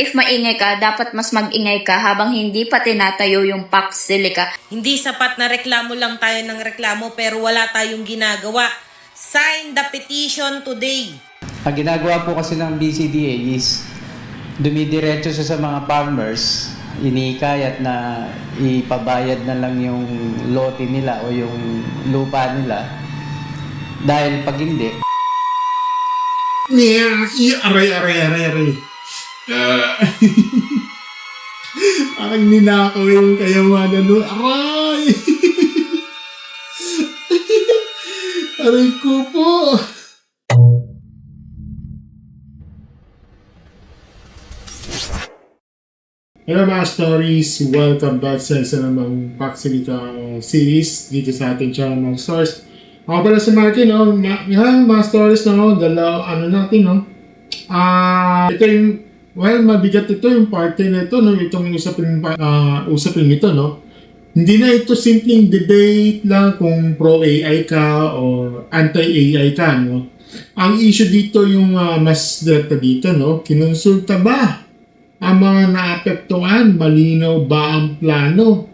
If maingay ka, dapat mas mag-ingay ka habang hindi pa tinatayo yung PAC Silica. Hindi sapat na reklamo lang tayo ng reklamo pero wala tayong ginagawa. Sign the petition today. Ang ginagawa po kasi ng BCDA is dumidiretso siya sa mga farmers, inikayat na ipabayad na lang yung lote nila o yung lupa nila. Dahil pag hindi, aray. Parang ninakaw yung kayamanan nun. Aray! Aray ko po! Hello mga stories! Welcome back sa isa namang PAC Silica series dito sa ating channel Source. Ako pala si Marky, no? Yan, mga stories na, no? Natin, no? Ito yung, well, mabigat ito yung parte na ito, no? Itong usapin ito, no? Hindi na ito simpleng debate lang kung pro-AI ka o anti-AI ka, no? Ang issue dito yung mas data dito, no? Kinonsulta ba ang mga naapektuhan? Malinaw ba ang plano?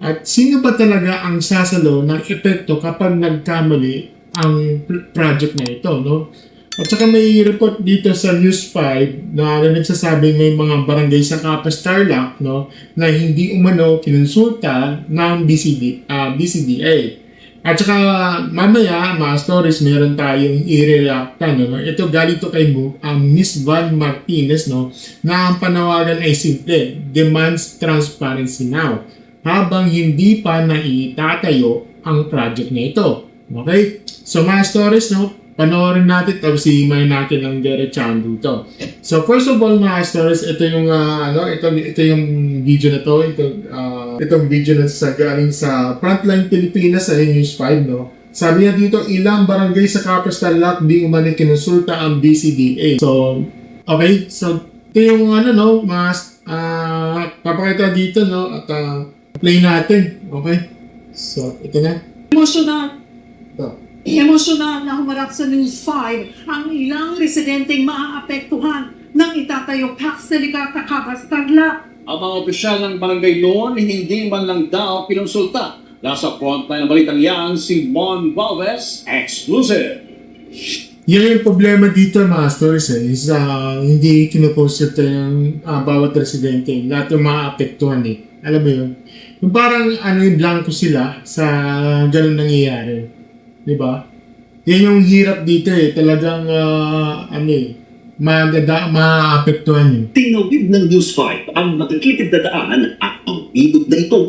At sino ba talaga ang sasalo ng epekto kapag nagkamali ang project na ito, no? At saka may report dito sa News 5 na nagsasabing may mga barangay sa Capas Tarlac, no, na hindi umano kinonsulta ng BCDA. At saka mamaya, mga stories, meron tayong i-reactan, no? Ito galing to kay Miss Val Martinez, no, na ang panawagan ay simple: demands transparency now, habang hindi pa naitatayo ang project na ito. Okay? So mga stories, no, panoorin natin tapos hihimayin natin ng diretsahan dito. So first of all mga stories, ito yung ito yung video na to, itong video na galing sa Frontline Pilipinas sa News 5, no. Sabi niya dito, ilang barangay sa Capas Tarlac di umano kinonsulta ang BCDA. So okay, so ito yung papakita dito, no, at play natin. Okay? So ito na. Emosyonal na humarap sa News 5 ang ilang residenteng maaapektuhan ng itatayong PAC Silica sa Capas Tarlac. Ang mga opisyal ng barangay noon hindi man lang daw pinonsulta. Nasa frontline ng balitang yan, si Mon Valves, exclusive. Yan yung problema dito mga stories is hindi kinopost ito yung bawat residente, lahat yung maaapektuhan eh. Alam mo yun? Yung parang yung blanco sila sa ganun nangyayari. Diba? Yan yung hirap dito eh. Talagang maapektuhan yun. Tinawid ng News 5 ang nakikitid na daan at ang bidog na ito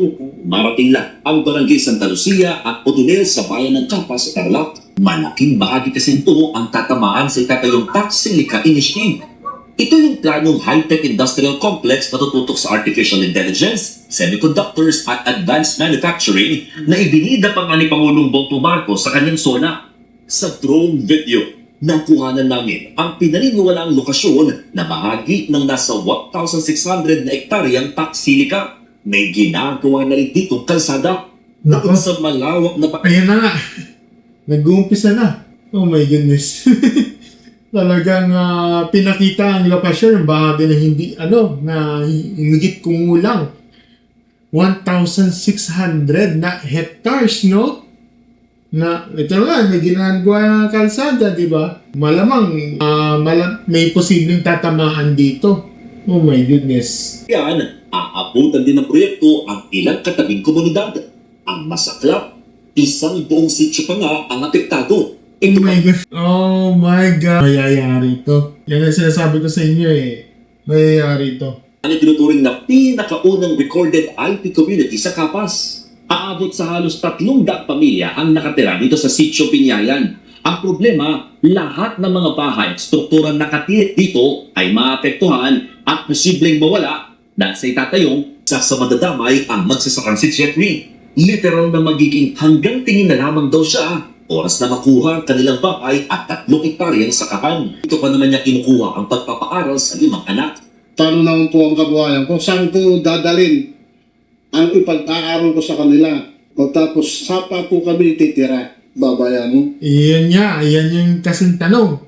marating lang ang Barangay Santa Lucia at Odonel sa bayan ng Capas Tarlac. Malaking bahagi kasi ito ang tatamaan sa itatayong PAC Silica Initiative. Ito yung planong high-tech industrial complex na tututok sa artificial intelligence, semiconductors at advanced manufacturing na ibinida pa nga ni Pangulong Bongbong Marcos sa kanyang zona. Sa drone video, nakuhanan namin ang pinaniniwalaang lokasyon na bahagi ng nasa 1,600 na ektaryang PAC Silica. May ginagawa na rin dito kalsada Nako. sa malawak na Ayan na nga. Nag-uumpisa na. Oh my goodness. Talagang pinakita ang lokasyon, bahagi na hindi, na higit kumulang 1,600 na hectares, no? Na, ito nga, may ginagawa ng kalsada, di ba? Malamang, may posibleng tatamaan dito. Oh my goodness. yan, aabutan din ng proyekto ang ilang katabing komunidad. Ang masaklap, isang buong sityo pa nga ang apektado. Oh my God. Oh my God. Mayayari ito. Yan ang sinasabi ko sa inyo eh. Mayayari ito. Ang itinuturing na pinakaunang recorded IT community sa Capas. Aabot sa halos 300 pamilya ang nakatira dito sa Sitio Binyayan. Ang problema, lahat ng mga bahay at strukturang nakatira dito ay maapektuhan at posibleng mawala dahil sa itatayong sa madadamay ang magsasakang si Jeffrey. Literal na magiging hanggang tingin na lamang daw siya. Oras na makuha ang kanilang bahay at 3 hektaryang sakahan. Ito pa naman niya kinukuha ang pagpapaaral sa 5 anak. Paano naman po ang kabuhayan ko? Saan ko dadalhin ang ipag-aaral ko sa kanila? O tapos, sapa po kami titira. Babayan mo? Iyan yung kasing tanong.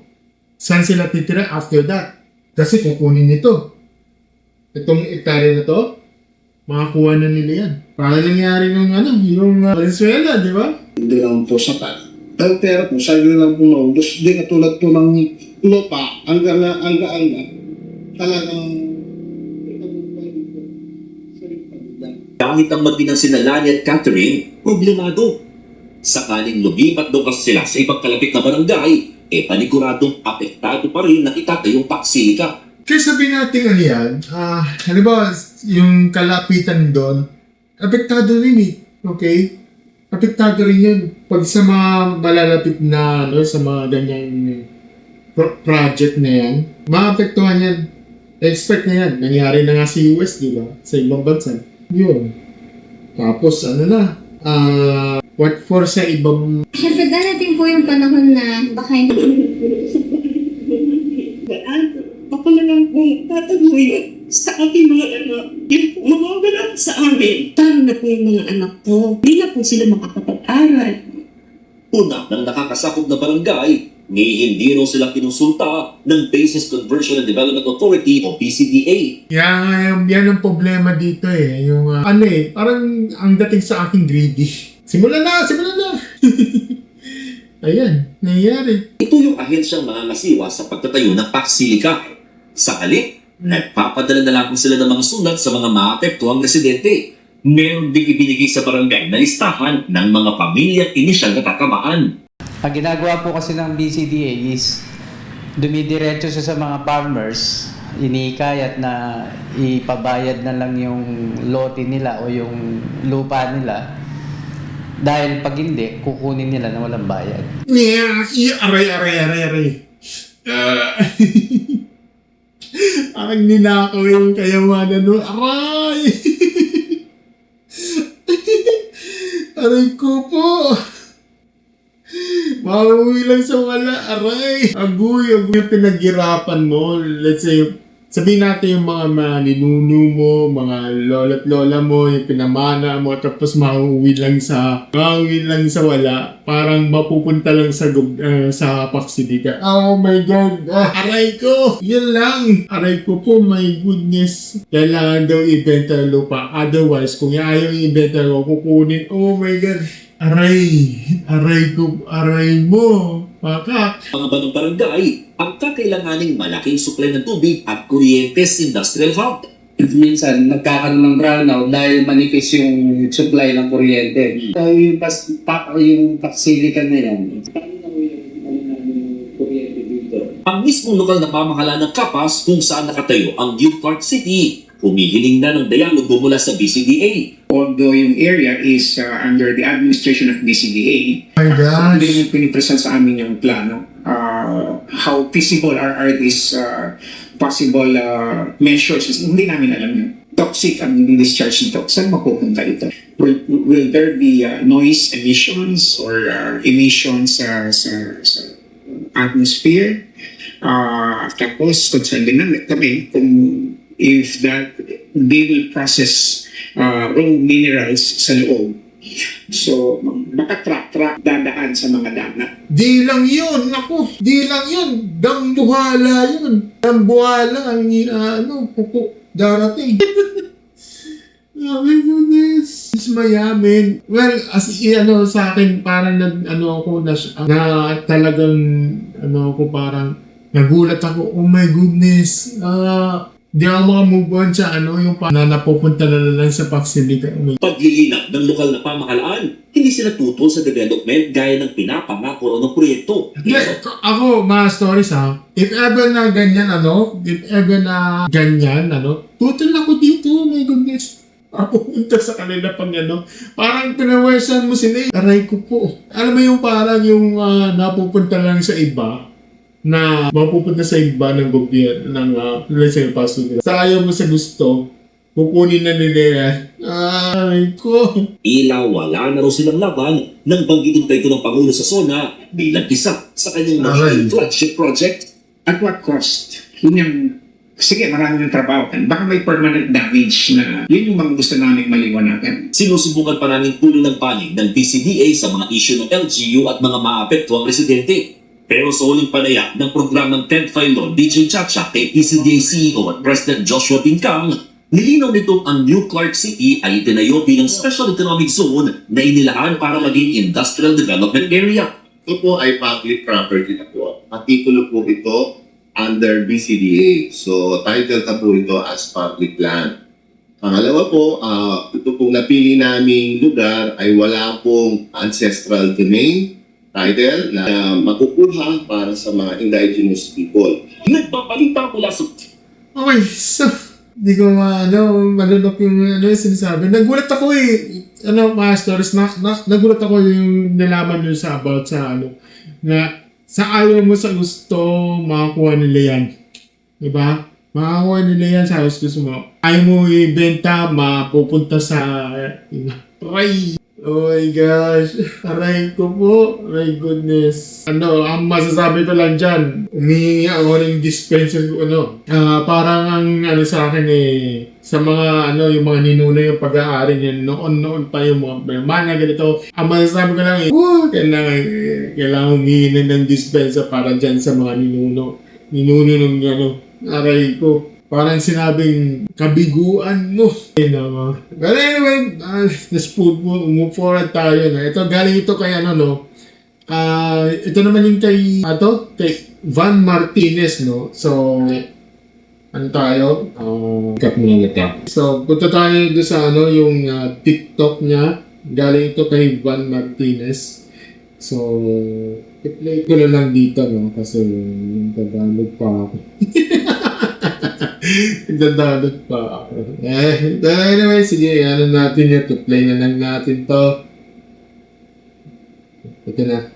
Saan sila titira after that? Kasi kukunin nito. Itong ektarya na to, makakuha na nila yan. Para nangyari nung yung Venezuela, di ba? Hindi naman po sapat. Ang pera po, sabi lang po noon, di katulad po ng lupa, talagang Kahit ang mag-inang sina Lani at Catherine, problemado. Sakaling lumipat daw kasi sila sa ibang kalapit na barangay, paniguradong apektado pa rin na itatayong paksilika. Kaya sabihin natin yan, halimbawa, yung kalapitan doon, apektado rin eh. Okay? Apektado rin yun. Pag sa mga malalapit na, sa mga ganyan project na yan, maapektuhan yan. Expect na yan. Nangyari na nga sa US, di ba? Sa ibang bansa. Yun. Tapos, what for sa ibang... Siyempre, darating po yung panahon na baka hindi... Ako na lang po tataguin sa aking mga anak. Yung mamawalan sa amin. Taro na po yung mga anak ko. Hindi na po sila makakapag-aral. Una ng nakakasakop na barangay, ni hindi raw sila kinonsulta ng Basis Conversion and Development Authority o BCDA. Yan ang problema dito eh. Yung, parang ang dating sa akin greedy. Simulan na! Ayan, nangyari. Ito yung ahensyang mangangasiwa sa pagtatayo ng paksilika. Sa halip, nagpapadala na lang sila ng mga sulat sa mga maapektuhang residente. Meron ding ibinigay sa barangay na listahan ng mga pamilya at inisyal na tatamaan. Ang ginagawa po kasi ng BCDA is dumidiretso siya sa mga farmers, inikayat na ipabayad na lang yung lote nila o yung lupa nila. Dahil pag hindi, kukunin nila na walang bayad. Aray. Parang ninakaw yung kayamanan nun. Aray! Aray ko po! Mauwi lang sa wala, aray! Agoy yung pinaghirapan mo. Let's say, sabihin natin yung mga ninuno mo, mga lola't lola mo, yung pinamana mo, tapos mauwi lang sa wala. Parang mapupunta lang sa paksilika. Oh my God! Aray ko! Yan lang! Aray ko po, my goodness. Kailangan daw ibenta ng lupa. Otherwise, kung ayaw ibenta mo, kukunin. Oh my God! Aray mo. Baka. Mga banong barangay, ang kakailanganing malaking supply ng tubig at kuryente sa industrial hub. Minsan, nagkakaroon ng brownout dahil manipis yung supply ng kuryente. So, yung paksilikan na yan, kuryente dito. Ang mismong lokal na pamahalaan ng Kapas kung saan nakatayo ang New Clark City, humihiling na ng dialogo mula sa BCDA. Although yung area is under the administration of BCDA, My gosh. hindi naman pinipresent sa amin yung plano. How feasible are these possible measures? Hindi namin alam yun. Toxic ang discharge nito. Saan mapupunta ito? Will there be noise emissions or emissions sa atmosphere? Tapos, concerned din namin kami kung if that they will process raw minerals sa loob. So, makatrack dadaan sa mga dagat. Di lang yun, dambuhala yun. Dambuhala ang pupo darating. Oh my goodness. It's mayamin. Well, sa akin, parang parang nagulat ako. Oh my goodness. Di ako makamove on sa yung napupunta na lang sa paksilika. Paglilinap ng lokal na pamahalaan, hindi sila tutol sa development gaya ng pinapangako ng proyekto. Ako, mga stories if ever na ganyan, tutol ako dito, my goodness. Pupunta sa kanila pang parang pinawersan mo sila. Aray ko po. Alam mo yung parang yung napupunta lang sa iba, na mapupunta sa iba ng gobyerno ng let's say paso nila. Sa ayaw mo sa gusto, kukunin na nila. Ay ko. Tila wala na raw silang laban nang banggitin pa ito ng Pangulo sa SONA bilang isa sa kanyang mga flagship project. At what cost? Yun yung, sige, marami ng trabaho kan. Baka may permanent damage na yun yung mga gusto namin maliwanagan. Sinusubukan pa namin puno ng panig ng BCDA sa mga issue ng LGU at mga maapektuhang residente. Pero sa huling panaya ng programang 10th File DJ Chacha kay PCDA CEO at President Joshua Pincang, nilinaw nitong ang New Clark City ay itinayo bilang Special Economic Zone na inilaan para maging Industrial Development Area. Ito po ay public property na po. Patikulo po ito under BCDA. So, title ka po ito as public land. Pangalawa po, ito pong napili naming lugar ay wala pong ancestral domain title na makukuha para sa mga indigenous people. Nagpabalita mula sa Okay, so, di ko malunok yung sinasabi. Nagulat ako mga stories, nagulat ako yung nalaman nyo sa about sa na sa ayaw mo sa gusto, makakuha nila yan. Diba? Makakuha nila yan sa gusto mo. Ayaw mo ibenta, mapupunta sa Aray! Oh my gosh! Aray ko po! My goodness! Ang masasabi ko lang dyan, umihingi ako ng dispenser ko, parang ang sa akin sa mga, yung mga ninuna yung pag-aari niya, noon pa yung mga mana ganito. Ang masasabi ko lang, kailangan humihingi ng dispenser para dyan sa mga ninuno ng aray ko. Parang sinabing kabiguan mo. But anyway, let's move forward tayo. Ito, galing ito kay ito naman yung kay Van Martinez, no? So, tayo? Cut mo ulit yan. So, punta tayo doon sa yung TikTok niya. Galing ito kay Van Martinez. So, i-play ko na lang dito, no? Kasi yung tagalog pa ako. Nagdadalot pa ako. Anyway, sige, natin yan. To-play na lang natin to. Ito na.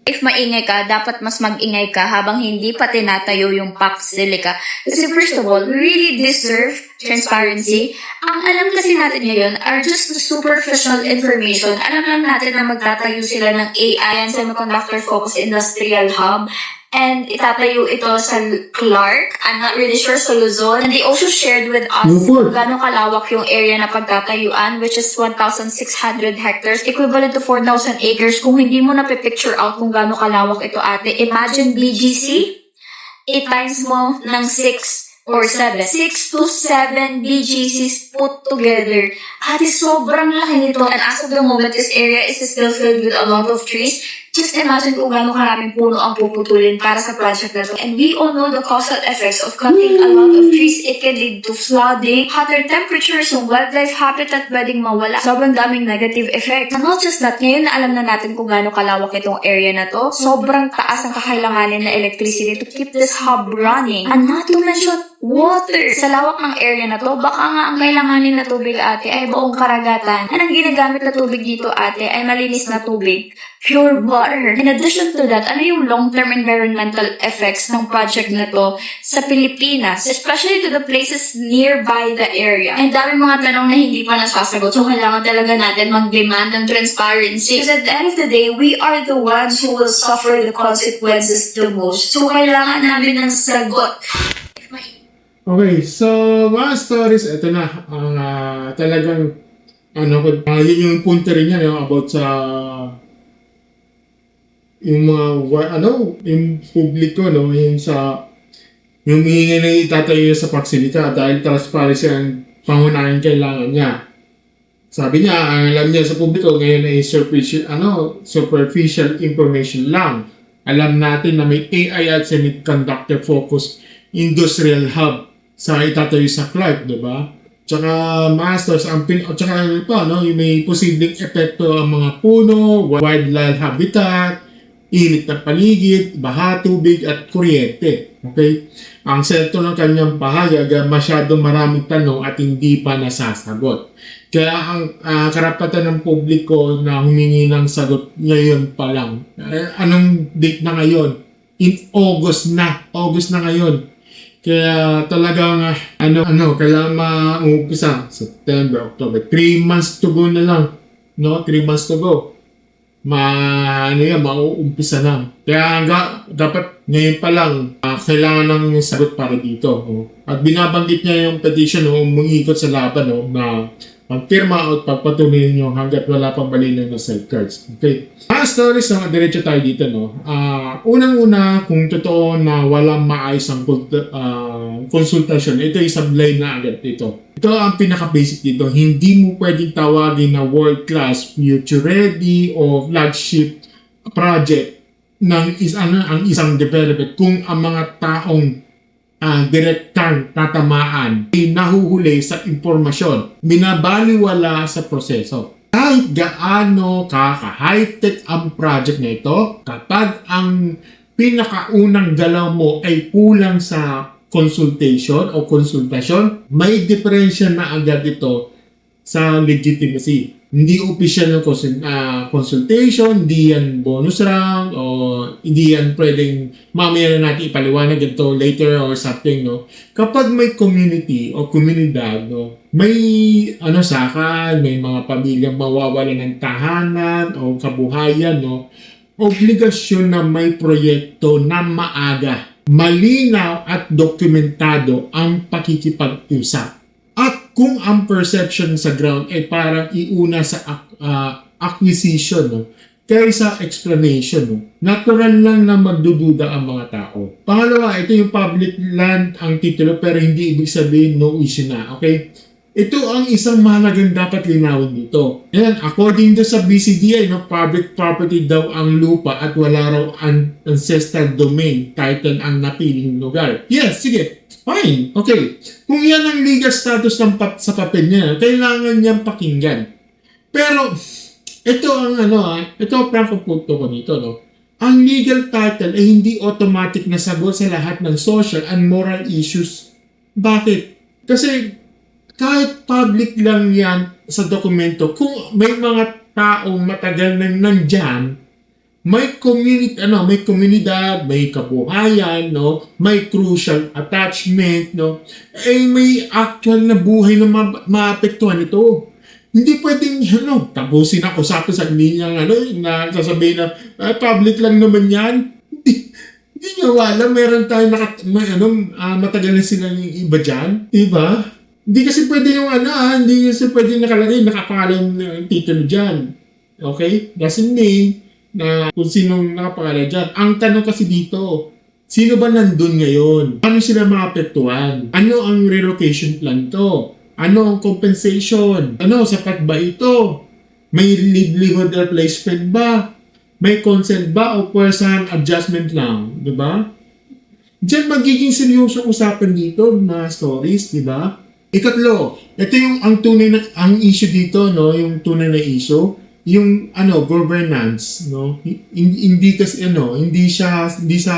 If maingay ka, dapat mas mag-ingay ka habang hindi pa tinatayo yung Pax Silica. Kasi first of all, we really deserve transparency. Ang alam kasi natin ngayon are just the superficial information. Alam lang natin na magtatayo sila ng AI and Semiconductor Focus Industrial Hub. And itatayo ito sa Clark. I'm not really sure sa Luzon. And they also shared with us kung gano'ng kalawak yung area na pagtatayuan, which is 1,600 hectares, equivalent to 4,000 acres. Kung hindi mo na-picture out kung gano'ng kalawak ito, ate, imagine BGC, 8 times mo ng 6 or 7. 6 to 7 BGCs put together. Ate, sobrang laki nito. And as of the moment, this area is still filled with a lot of trees. Just imagine kung gano'ng karaming puno ang puputulin para sa project na to. And we all know the causal effects of cutting a lot of trees. It can lead to flooding, hotter temperatures, yung wildlife habitat pwedeng mawala. Sobrang daming negative effects. And not just that, ngayon na alam na natin kung gano'ng kalawak itong area na to, sobrang taas ang kakailanganin na electricity to keep this hub running. And not to mention, water. Sa lawak ng area na to, baka nga ang kailanganin na tubig, ate, ay buong karagatan. And ang ginagamit na tubig dito, ate, ay malinis na tubig. Pure water. In addition to that, ano yung long-term environmental effects ng project na to sa Pilipinas, especially to the places nearby the area? And dami mga tanong na hindi pa nasasagot. So, kailangan talaga natin mag-demand ng transparency. Because at the end of the day, we are the ones who will suffer the consequences the most. So, kailangan namin ng sagot. Okay, so mga stories, ito na ang talagang yun yung punto rin yan about sa yung mga yung publiko, yung sa yung hihingi na itatayo sa Paxilita dahil transparency ang pangunahing kailangan niya. Sabi niya, ang alam niya sa publiko ngayon ay superficial information lang. Alam natin na may AI at semiconductor focus industrial hub sa itatayo sa Clark, diba? Tsaka masters, yung may posibleng epekto ang mga puno, wildlife habitat, init na paligid, baha, tubig, at kuryente. Okay? Ang sentro ng kanyang pahayag, masyadong maraming tanong at hindi pa nasasagot. Kaya ang karapatan ng publiko na humingi ng sagot ngayon pa lang. Anong date na ngayon? In August na ngayon. Kaya talagang kailangan ma-umpisa September, October. 3 months to go na lang. 3 months to go. Mauumpisa na. Kaya dapat ngayon pa lang kailangan ng sagot para dito. At binabanggit niya yung petition umikot sa laban na pagpirma o pagpatuloy nyo hanggat wala pang malinaw na safeguards. Okay. Stories na diretso tayo dito, no? Unang-una, kung totoo na walang maayos ang konsultasyon, ito isablay na agad ito. Ito ang pinaka-basic dito. Hindi mo pwedeng tawagin na world-class, future-ready, o flagship project ng ang isang development kung ang mga taong direktang tatamaan ay nahuhuli sa impormasyon, binabaliwala sa proseso. Kahit gaano kaka-high-tech ang project na ito, kapag ang pinakaunang galaw mo ay kulang sa consultation o konsultasyon, may diferensya na agad ito sa legitimacy. Hindi official ng consultation, hindi yan bonus round, o hindi yan pwedeng mamaya na natin ipaliwanag ito later or something, no? Kapag may community o komunidad, no, may sakal, may mga pamilyang mawawala ng tahanan o kabuhayan, no, obligasyon na may proyekto na maaga, malinaw at dokumentado ang pakikipag-usap. At kung ang perception sa ground ay parang iuna sa acquisition, no, kaysa explanation, no, natural lang na magdududa ang mga tao. Pangalawa, ito yung public land ang titulo pero hindi ibig sabihin no issue na. Okay? Ito ang isang mahalagang dapat linawin dito. Ayan, according to sa BCDA, no, public property daw ang lupa at wala raw ancestral domain title ang napiling lugar. Yes, sige. Fine. Okay. Kung yan ang legal status ng sa papel niya, kailangan niyang pakinggan. Pero, ito ang ito ang punto ko nito, no? Ang legal title ay hindi automatic na sagot sa lahat ng social and moral issues. Bakit? Kasi, kahit public lang yan sa dokumento, kung may mga taong matagal nang nandyan, may may komunidad, may kabuhayan, no, may crucial attachment, no, may actual na buhay na maapektuhan ito. Hindi pwedeng tapusin ang usapan sa linyang na sasabihin na public lang naman yan. Hindi nyo alam, meron tayong matagal na silang iba dyan, diba? Hindi kasi pwede hindi kasi pwede nakalagay, nakapangalan ng titulo dyan. Okay? Doesn't mean na kung sinong nakapangalan dyan. Ang tanong kasi dito, sino ba nandun ngayon? Ano sila maapektuhan? Ano ang relocation plan to? Ano ang compensation? Sapat ba ito? May livelihood replacement ba? May consent ba o person adjustment lang? Diba? Diyan magiging seryoso usapan dito mga stories, diba? Ikatlo, ito yung ang issue dito, no, yung tunay na issue, yung governance, no. Hindi kasi hindi sa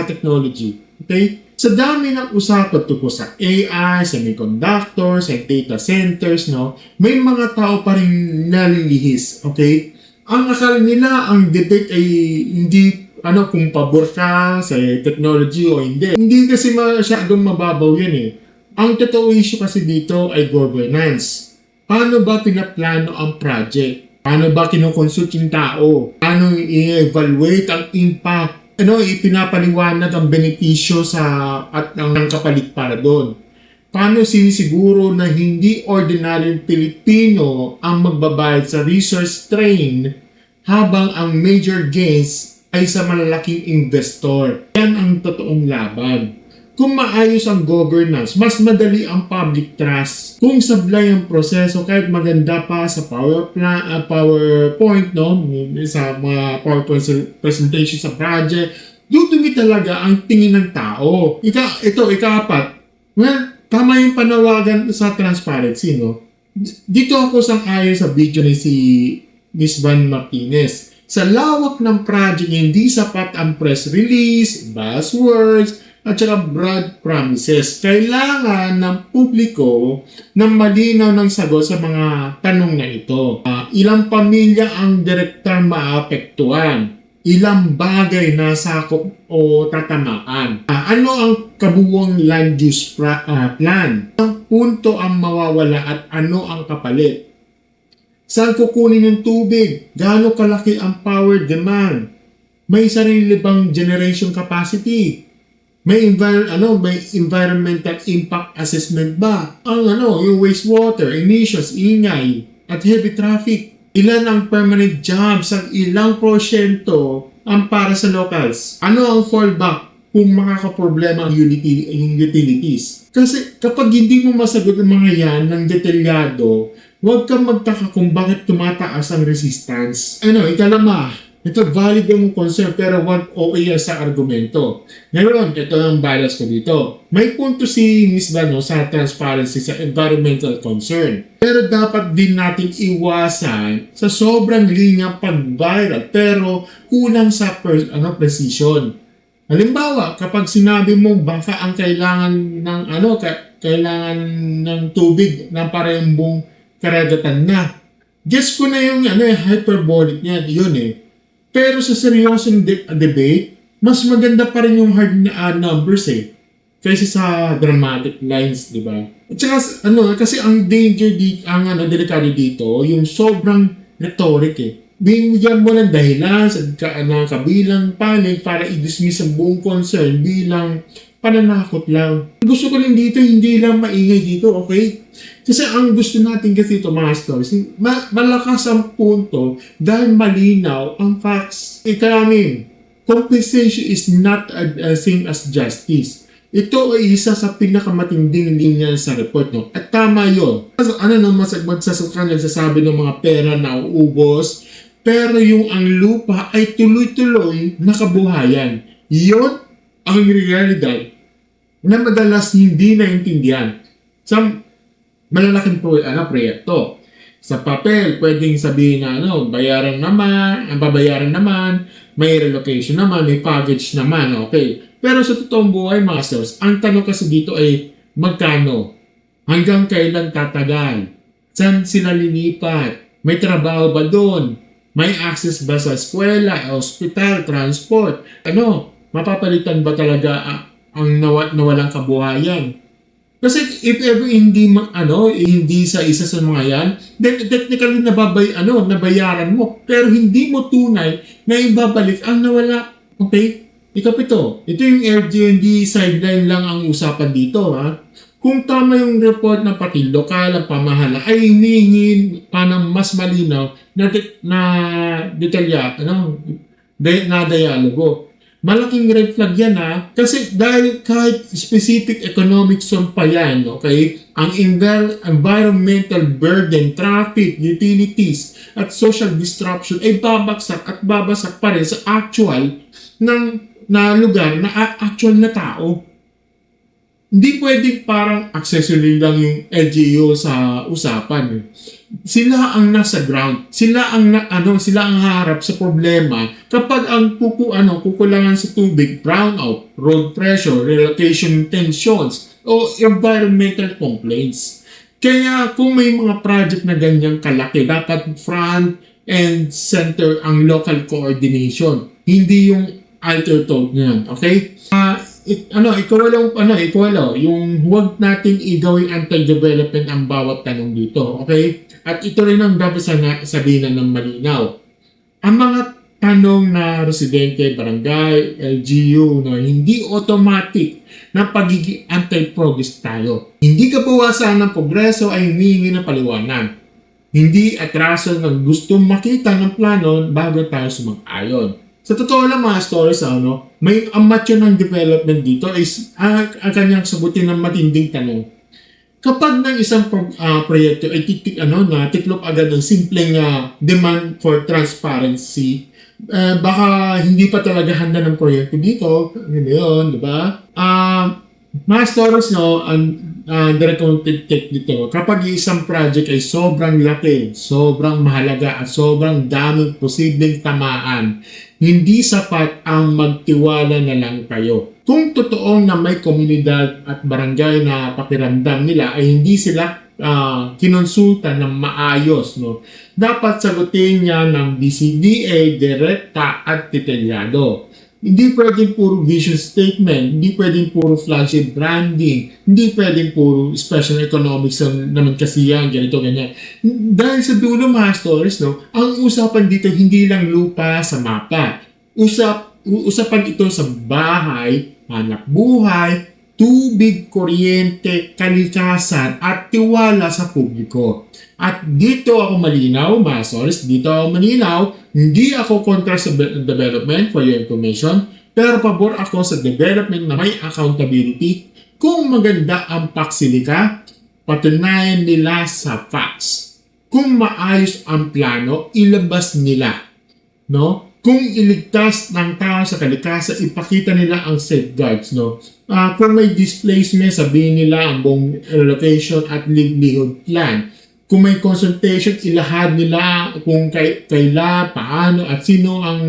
technology. Okay? Sa dami ng usapan tungkol sa AI, semiconductors, and data centers, no, may mga tao pa rin nalilihis, okay? Ang akala nila ang debate ay hindi kung pabor ka sa technology o hindi. Hindi kasi masyadong mababaw yan eh. Ang totoo issue kasi dito ay governance. Paano ba pinaplano ang project? Paano ba kinukonsult yung tao? Paano i-evaluate ang impact? Ipinapaliwanag ang benepisyo at ang kapalit para doon? Paano sinisiguro na hindi ordinaryong Pilipino ang magbabayad sa resource strain habang ang major gains ay sa malalaking investor? Yan ang totoong laban. Kung maayos ang governance, mas madali ang public trust. Kung sablay ang proseso, kahit maganda pa sa PowerPoint, no, sa mga PowerPoint presentation sa project, dudumi talaga ang tingin ng tao. Ika-apat, tama yung panawagan sa transparency, no? Dito ako sang-ayon sa video ni si Miss Van Martinez. Sa lawak ng project, hindi sapat ang press release, buzzwords, at saka broad promises. Kailangan ng publiko ng malinaw ng sagot sa mga tanong na ito. Ilang pamilya ang direktang maapektuhan? Ilang bagay na sakop o tatamaan? Ano ang kabuuang land use plan? Ang punto ang mawawala at ano ang kapalit? Saan kukunin yung tubig? Gaano kalaki ang power demand? May sarili bang generation capacity? May environmental impact assessment ba? Yung wastewater, emissions, ingay, at heavy traffic. Ilan ang permanent jobs at ilang porsyento ang para sa locals? Ano ang fallback kung makakaproblema ang utilities? Kasi kapag hindi mo masagot ang mga yan ng detalyado, huwag kang magtaka kung bakit tumataas ang resistance. Ikalama, ito valid ang concern pero want OAS sa argumento. Ngayon, ito ang bias ko dito. May punto si Ms. Bano sa transparency sa environmental concern. Pero dapat din natin iwasan sa sobrang linya pag-viral pero kulang sa precision. Halimbawa, kapag sinabi mo baka ang kailangan ng tubig ng parehong buong karagatan na. Guess ko na yung hyperbolic niya, yun eh. Pero sa seryosong debate, mas maganda pa rin yung hard numbers eh. Kaysa sa dramatic lines, di ba? At saka, kasi ang danger dito, delikado dito, yung sobrang rhetoric eh. Binigyan mo ng dahilan sa kabilang panig para i-dismiss ang buong concern bilang pananakot lang. Gusto ko rin dito, hindi lang maingay dito, okay? Kasi ang gusto natin kasi ito, mga stories, malakas ang punto dahil malinaw ang facts. Ika-amin, compensation is not a same as justice. Ito ay isa sa pinakamatinding linya sa report, no? At tama yun. Nagsasabi ng mga pera na uubos, pero yung ang lupa ay tuloy-tuloy na kabuhayan. Yun ang realidad na madalas hindi naintindihan sa malalaking proyekto. Sa papel, pwedeng sabihin na babayaran naman, may relocation naman, may package naman, okay. Pero sa totoong buhay, masters, ang tanong kasi dito ay magkano? Hanggang kailan tatagal? Saan sila lilipat? May trabaho ba doon? May access ba sa eskwela, hospital, transport? Mapapalitan ba talaga ang nawalang kabuhayan? Kasi if ever hindi sa isa sa mga yan, then technically nabayaran mo. Pero hindi mo tunay na ibabalik ang nawala. Okay? Ikapito, ito yung Airbnb sideline lang ang usapan dito, ha? Kung tama yung report na pati lokal ang pamahala ay hinihingi pa ng mas malinaw na detalya, na dialogo. Malaking red flag yan, ha? Kasi dahil kahit specific economic zone pa yan, okay, ang environmental burden, traffic, utilities, at social disruption ay babagsak pa rin sa actual na lugar na actual na tao. Hindi pwedeng parang accessory lang yung LGU sa usapan. Sila ang nasa ground. Sila ang harap sa problema kapag ang kukulangan sa tubig, brownout, road pressure, relocation tensions, o environmental complaints. Kaya kung may mga project na ganyang kalaki, dapat front and center ang local coordination. Hindi yung alter talk niyan. Okay? Ikawalo, yung huwag natin igawing anti-development ang bawat tanong dito, okay? At ito rin ang dapat sabihin ng malinaw. Ang mga tanong na residente, barangay, LGU, hindi automatic na pagiging anti-progress tayo. Hindi kabawasan ng progreso ay humingi ng paliwanag. Hindi atraso ng gustong makita ng plano bago tayo sumang-ayon. Sa totoo lang mga stories, may amat yun ng development dito is ang kanyang sagutin ng matinding tanong. Kapag ng isang proyekto ay tiklop agad ng simpleng demand for transparency, baka hindi pa talaga handa ng proyekto dito. Yun, di ba? Mga stories, direct take dito. Kapag isang project ay sobrang laki, sobrang mahalaga, at sobrang daming posibleng tamaan, hindi sapat ang magtiwala na lang kayo. Kung totoong na may komunidad at barangay na pakiramdam nila ay hindi sila kinonsulta ng maayos, dapat sagutin niya ng BCDA direkta at detalyado. Hindi pwedeng puro vision statement, hindi pwedeng puro flashy branding, hindi pwedeng puro special economics naman kasi yan, ganito, ganyan. Dahil sa dulo mga stories, ang usapan dito hindi lang lupa sa mapa. Usapan ito sa bahay, hanap buhay, tubig, kuryente, kalikasan at tiwala sa publiko. At dito ako malinaw, mga source, dito ako malinaw, hindi ako kontra sa development for your information, pero pabor ako sa development na may accountability. Kung maganda ang Paxilica, patunayan nila sa facts. Kung maayos ang plano, ilabas nila. No? Kung iligtas ng tao sa kalikasan, ipakita nila ang safeguards. No? Kung may displacement, sabihin nila ang buong relocation at livelihood plan. Kung may consultation, ilahad nila kung kailan, paano, at sino ang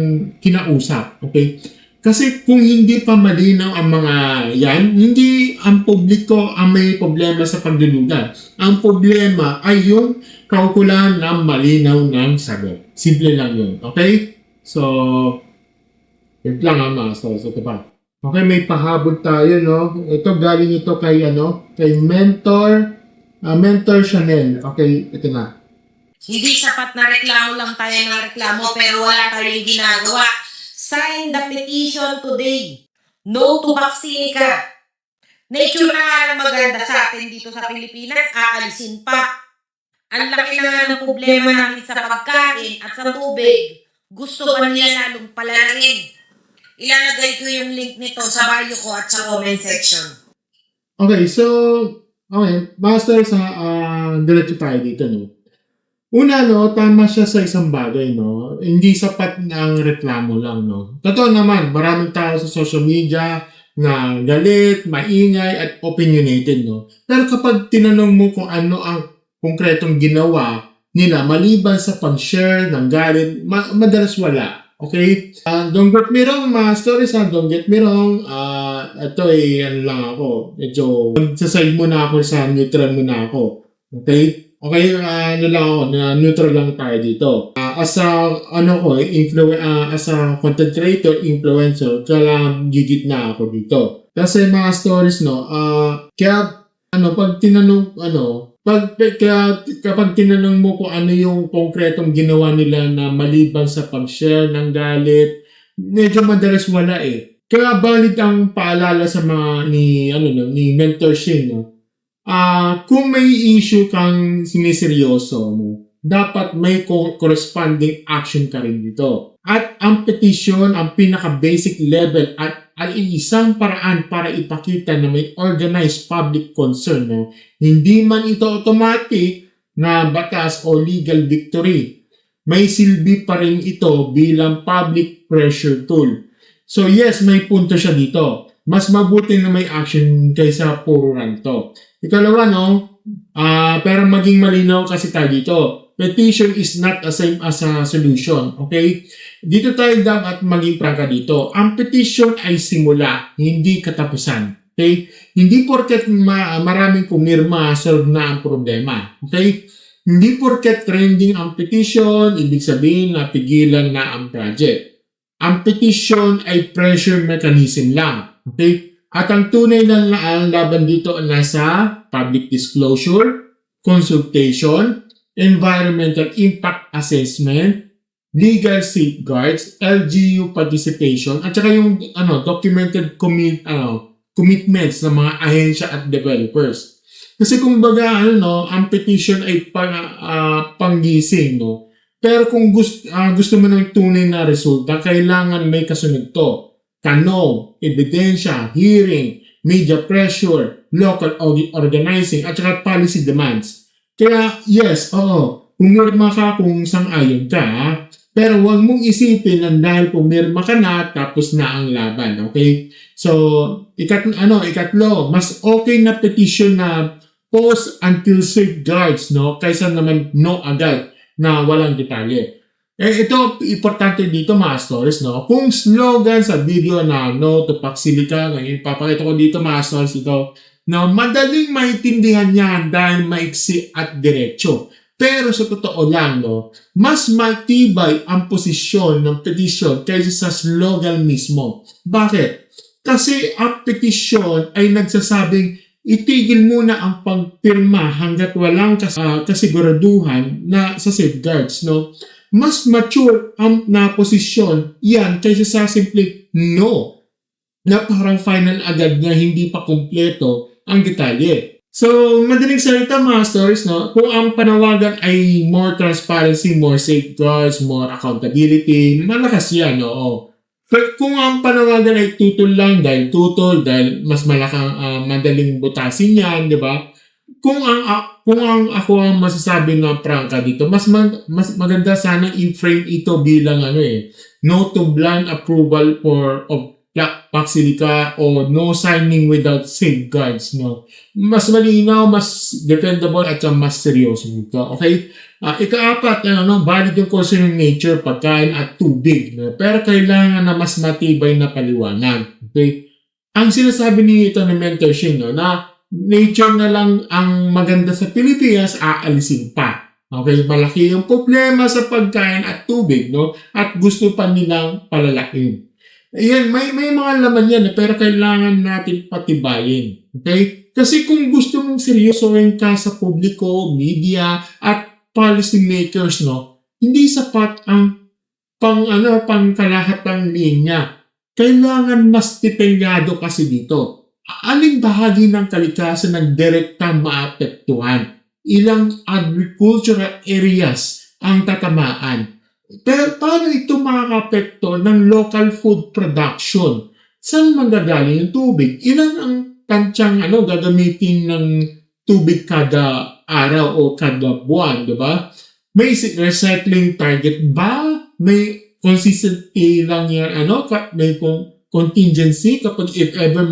kinausap. Okay? Kasi kung hindi pa malinaw ang mga yan, hindi ang publiko ang may problema sa paglulugan. Ang problema ay yung kaukulan ng malinaw ng sagot. Simple lang yun. Okay? So, yun lang ang mga source. Ito pa. Okay, may pahabol tayo, no? Ito, galing ito kay, kay Mentor Chanel. Okay, ito na. Hindi sapat na reklamo lang tayo ng reklamo pero wala tayong ginagawa. Sign the petition today. No to Paxilica. Nature na nga lang maganda sa atin dito sa Pilipinas, aalisin pa. Ang laki na nga ng problema natin sa pagkain at sa tubig. Gusto ba nila lalong palalangin? Ilalagay ko yung link nito sa bio ko at sa comment section. Okay, so, okay, master sa diretso tayo dito, no? Una, no, tama siya sa isang bagay, no? Hindi sapat na ang reklamo lang, no? Totoo naman, maraming tao sa social media na galit, maingay, at opinionated, no? Pero kapag tinanong mo kung ano ang konkretong ginawa nila, maliban sa pag-share ng galit, madalas wala. Okay? Don't get me wrong, mga stories, don't get me wrong. Ito ano lang ako. Medyo, magsaside muna ako sa neutral muna ako. Okay? Okay, ano lang ako, neutral lang tayo dito. As a, as a content creator, influencer, kailangan gigit na ako dito. Kasi mga stories, no, kaya, pag tinanong, kapag tinanong mo kung ano yung konkretong ginawa nila na maliban sa pag-share ng galit, medyo madalas wala eh. Kaya valid ang paalala sa mga ni Mentor Shane, no? Kung may issue kang siniseryoso mo, dapat may corresponding action ka rin dito. At ang petition, ang pinaka-basic level at ay isang paraan para ipakita na may organized public concern. No? Hindi man ito automatic na batas o legal victory. May silbi pa rin ito bilang public pressure tool. So yes, may punto siya dito. Mas mabuti na may action kaysa puro ranto. Ikalawa, no? Pero maging malinaw kasi tayo dito. Petition is not the same as a solution. Okay? Dito tayo dapat maging prangka dito. Ang petition ay simula, hindi katapusan. Okay? Hindi porket maraming pumirma, solve na ang problema. Okay? Hindi porket trending ang petition, ibig sabihin na pigilan na ang project. Ang petition ay pressure mechanism lang. Okay? At ang tunay na laban dito ay nasa public disclosure, consultation, environmental impact assessment, legal safeguards, LGU participation, at saka yung documented commitments ng mga ahensya at developers. Kasi kung baga ang petition ay panggising, no? Pero kung gusto mo ng tunay na resulta, kailangan may kasunod to. Ebidensya, hearing, media pressure, local organizing, at saka policy demands. Kaya, yes, pumirma ka kung sang-ayon ka, pero huwag mong isipin na dahil pumirma ka na, tapos na ang laban, okay? So, ikatlo, mas okay na petition na pause until safeguards, no? Kaysa naman no agad na walang detalye. Ito, importante dito mga stories, no? Kung slogan sa video na no to Paxilica, ngayon papakita ko dito mga stories ito, na madaling maintindihan yan dahil maiksi at diretso. Pero sa totoo lang, no, mas matibay ang posisyon ng petition kaysa sa slogan mismo. Bakit? Kasi ang petition ay nagsasabing itigil muna ang pagpirma hanggat walang kasiguraduhan na sa safeguards, no? Mas mature ang na posisyon yan kaysa sa simple no. na parang final agad na hindi pa kumpleto ang detalye. So, madaling salita mga stories, no? Kung ang panawagan ay more transparency, more safeguards, more accountability, malakas yan, oo. Pero kung ang panawagan ay tutol lang dahil mas madaling butasin yan, di ba? Kung ang ako ang masasabi ng prangka dito, mas maganda sana i-frame ito bilang no to blind approval of Paxilica o no signing without safeguards, no. Mas malinaw, mas dependable at mas seryoso nito. Okay? Ika-apat, valid yung concern ng nature, pagkain at tubig, no? Pero kailangan na mas matibay na paliwanag. Okay? Ang sinasabi ni ito ni Mentor Shin, no, na nature na lang ang maganda sa Pilipinas, aalisin pa. Okay, malaki yung problema sa pagkain at tubig, no? At gusto pa nilang palalakin. Ayan, may mga laman yan, pero kailangan natin patibayin. Okay? Kasi kung gusto mong seryosohin ka sa publiko, media, at policy makers, no? Hindi sapat ang pangkalahatang linya. Kailangan mas detalyado kasi dito. Aling bahagi ng kalikasan ng direktang maapektuhan? Ilang agricultural areas ang tatamaan? Pero paano ito makakapekto ng local food production? Saan manggagaling yung tubig? Ilan ang tansyang gagamitin ng tubig kada araw o kada buwan, di ba? May recycling target ba? May consistency lang yan, may contingency kapag if ever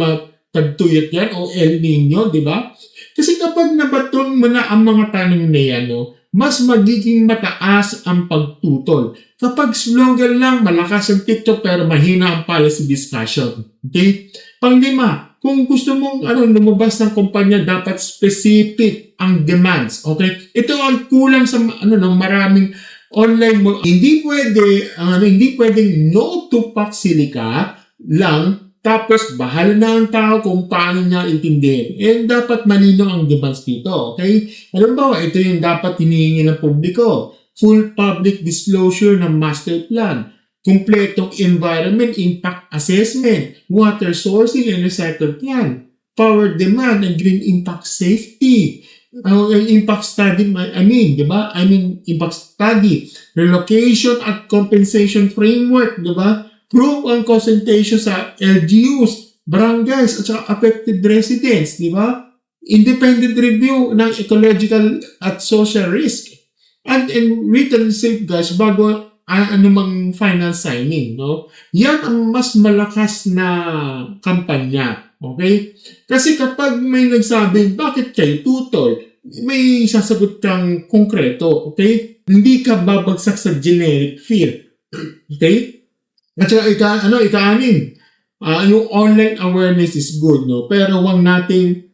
tagtuyot yan o El Nino, di ba? Kasi kapag nabaton mo na ang mga tanong na yan, mas magiging mataas ang pagtutol. Kapag slogan lang, malakas ang TikTok pero mahina ang policy discussion. Okay? Panglima, kung gusto mong lumabas ng kumpanya, dapat specific ang demands. Okay? Ito ang kulang sa maraming online mo. Hindi pwedeng no to Paxilica lang. Tapos, bahala na ang tao kung paano niya intindihin. Dapat malino ang demands dito, okay? Halimbawa, ito yung dapat hinihingi ng publiko. Full public disclosure ng master plan. Kumpletong environment impact assessment. Water sourcing and recycle plan. Power demand and green impact safety. Impact study, di ba? Impact study. Relocation at compensation framework, di ba? Proof ang concentration sa LGUs, barangays, at saka affected residents, di ba? Independent review ng ecological at social risk. And written safeguards bago anumang final signing, no? Yan ang mas malakas na kampanya, okay? Kasi kapag may nagsabi, bakit kayo tutol? May sasagot kang konkreto, okay? Hindi ka babagsak sa generic fear, okay? At saka ika-anim, yung online awareness is good, no? Pero huwag nating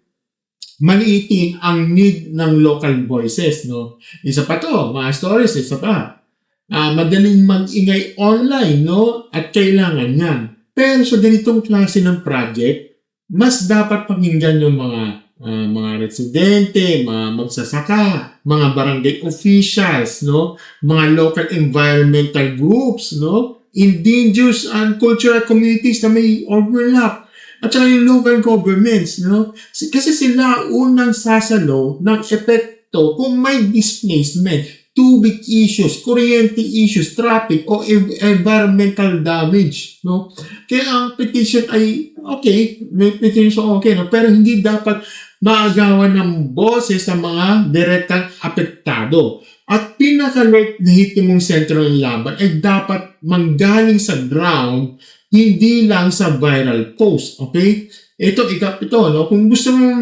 maliitin ang need ng local voices, no? Isa pa to, mga stories, isa pa. Madaling mag-ingay online, no? At kailangan yan. Pero sa ganitong klase ng project, mas dapat pakinggan yung mga residente, mga magsasaka, mga barangay officials, no? Mga local environmental groups, no? Indigenous and cultural communities na may overlap. At saka yung local governments, no? Kasi sila unang sasalo ng epekto kung may displacement, tubig issues, kuryente issues, traffic, o environmental damage, no? Kaya ang petition ay okay, may petition okay, no? Pero hindi dapat maagawan ng boses sa mga direktang apektado. At pinaka-legitimong sentro ng laban ay dapat manggaling sa ground, hindi lang sa viral post, okay? Ito, no? Kung gusto mo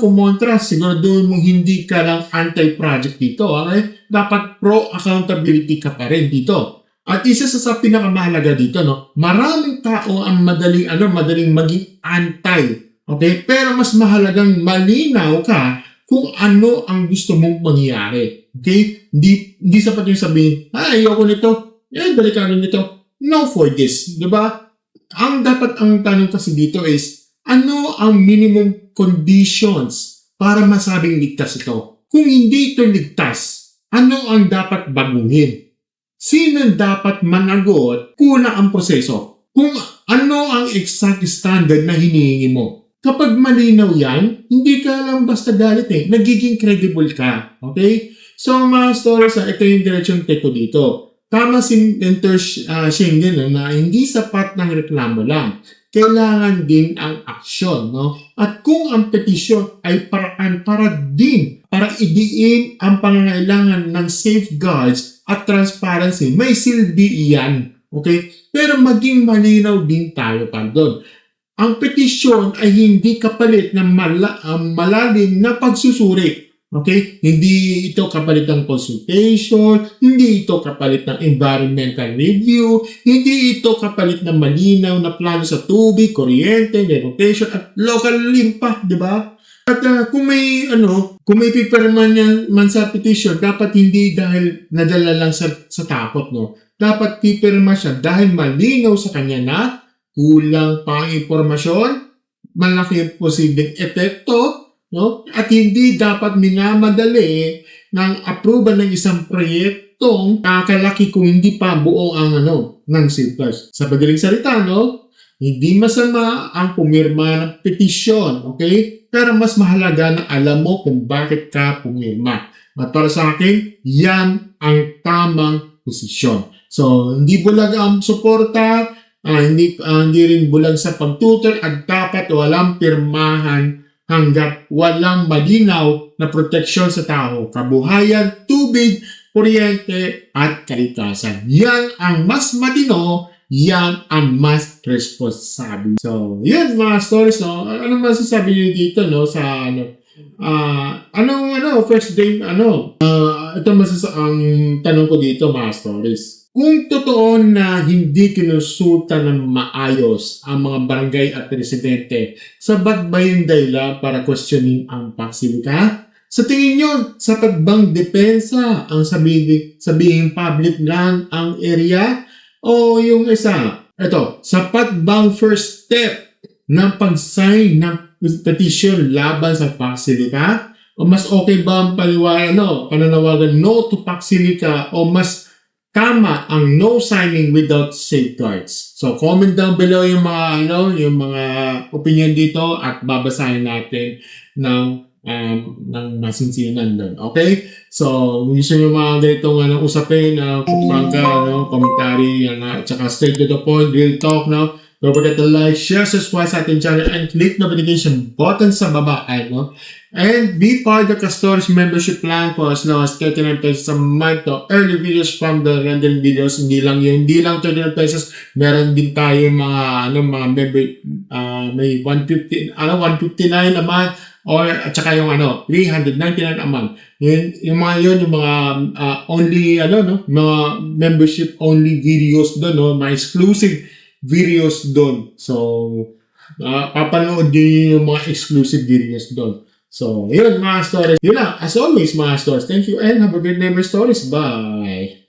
kumontra, siguraduhin mong hindi ka lang anti-project dito, okay? Dapat pro-accountability ka pa rin dito. At isa sa pinakamahalaga dito, no? Maraming tao ang madaling maging anti, okay? Pero mas mahalagang malinaw ka kung ano ang gusto mong mangyari. Okay? Hindi sapat yung sabihin, ayoko nito, balikan nito. No for this. Diba? Ang tanong kasi dito is, ano ang minimum conditions para masabing ligtas ito? Kung hindi ito ligtas, ano ang dapat baguhin? Sino dapat managot? Kulang ang proseso. Kung Ano ang exact standard na hinihingi mo? Kapag malinaw yan, hindi ka lang basta galit nagiging credible ka. Okay? So mga stories, ito yung diretsyon ko dito. Tama si Mentor Schengen na hindi sapat ng reklamo lang. Kailangan din ang aksyon. No? At kung ang petisyon ay paraan para idiin ang pangangailangan ng safeguards at transparency, may silbi iyan. Okay? Pero maging malinaw din tayo pa doon. Ang petisyon ay hindi kapalit ng malalim na pagsusuri. Okay? Hindi ito kapalit ng consultation, hindi ito kapalit ng environmental review, hindi ito kapalit ng malinaw na plano sa tubig, kuryente, relocation, at local impact, di ba? At kung may pipirma niya man sa petition, dapat hindi dahil nadala lang sa takot, no? Dapat pipirma siya dahil malinaw sa kanya na kulang pa ang impormasyon, malaki posibleng epekto, no? At hindi dapat minamadali ng approval ng isang proyektong kakalaki kung hindi pa buo ang ng safeguards. Sa madaling salita, no? Hindi masama ang pumirma ng petisyon, okay? Pero mas mahalaga na alam mo kung bakit ka pumirma. At para sa akin, yan ang tamang posisyon. So, hindi bulag ang suporta, hindi rin bulag sa pagtutor at dapat walang pirmahan hanggat walang malinaw na proteksyon sa tao, kabuhayan, tubig, kuryente at kalikasan. Yan ang mas matino, yan ang mas responsable. So, yan mga stories, no? Ano masasabi niyo dito, no? Sa first day, ito ang tanong ko dito, mga stories. Kung totoo na hindi kinusulta ng maayos ang mga barangay at residente, sabat ba yung dahilan para questioning ang pasilita? Sa tingin nyo, sapat bang depensa ang sabihin public land ang area? O yung isa, sapat bang first step ng pag-sign ng petition laban sa pasilita? O mas okay ba ang pananawagan no to pasilita o mas tama ang no signing without safeguards? So comment down below yung mga opinion dito at babasahin natin ng masinsinan doon. Okay? So, gusto nyo mga ganitong usapin, commentary, at saka straight to the point, real talk, no? Don't forget to like, share, subscribe sa ating channel, and click notification button sa baba, and be part of the Castores membership plan for as low as 39 pesos a month to early videos from the rendering videos. Hindi lang 39 pesos, meron din tayo mga member, may 159 a month, or at saka yung 399 a month. Yung mga only mga membership only videos doon, mga exclusive videos doon. So papanood din yung mga exclusive videos doon. So yun mga stories. Yun lang, as always mga stories. Thank you and have a good neighbor stories. Bye.